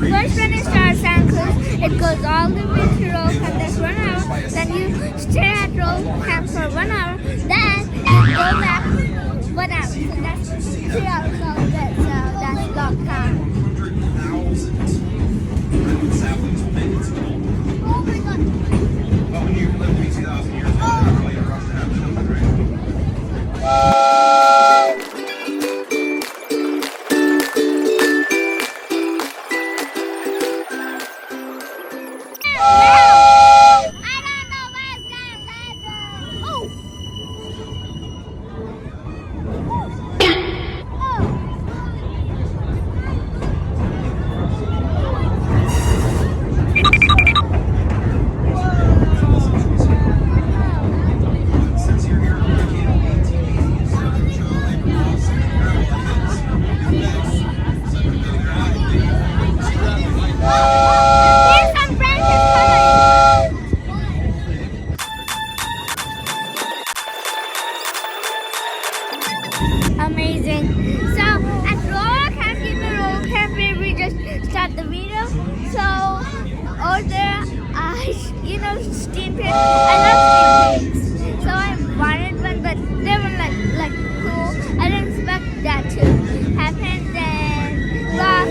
First when it starts and it goes all the way to roll camp, that's 1 hour. Then you stay at roll camp for 1 hour. Then you go back 1 hour. So that's 3 hours all good. So that's long time. Oh my god. Well, when you live to be 2,000 years old, you're probably gonna rush to have children, right? Amazing. So at roller camp, roller camp, we just start the video. So over there, steam pits. I love steam pits. So I wanted one, but they were like cool. I didn't expect that to happen. Then so I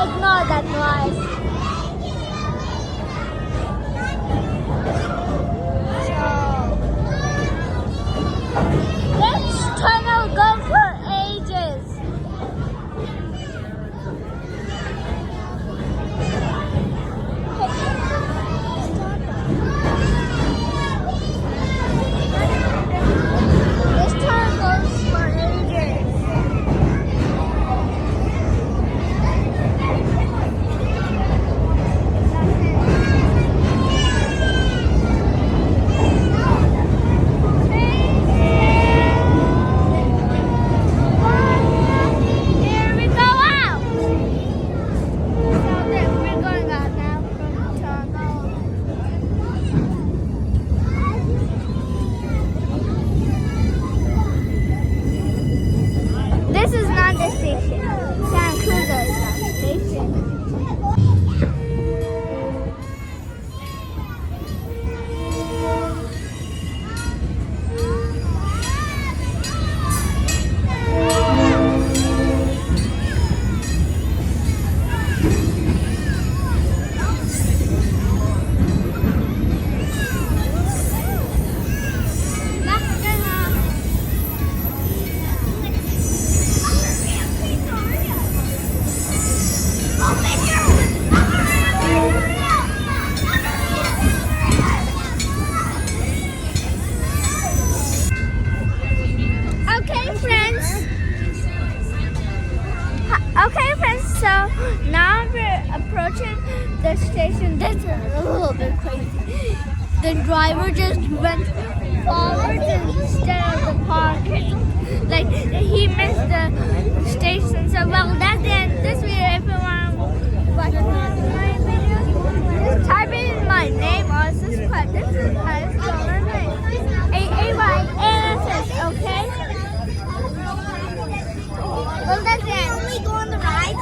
ignore that noise. So, this tunnel goes for ages. This tunnel goes for ages. Here we go out. So we're going out now from the tunnel. This is not the station. Cruze is not the station. Okay, friends, so now we're approaching the station. This is a little bit crazy. The driver just went forward instead of the parking. Like, he missed the station. So, well, that's the end of this video. If you want to watch my video, just type in my name or subscribe. This is Aayansh, A-A-Y-A-S-S, okay? Well, that's it. Only go on the ride.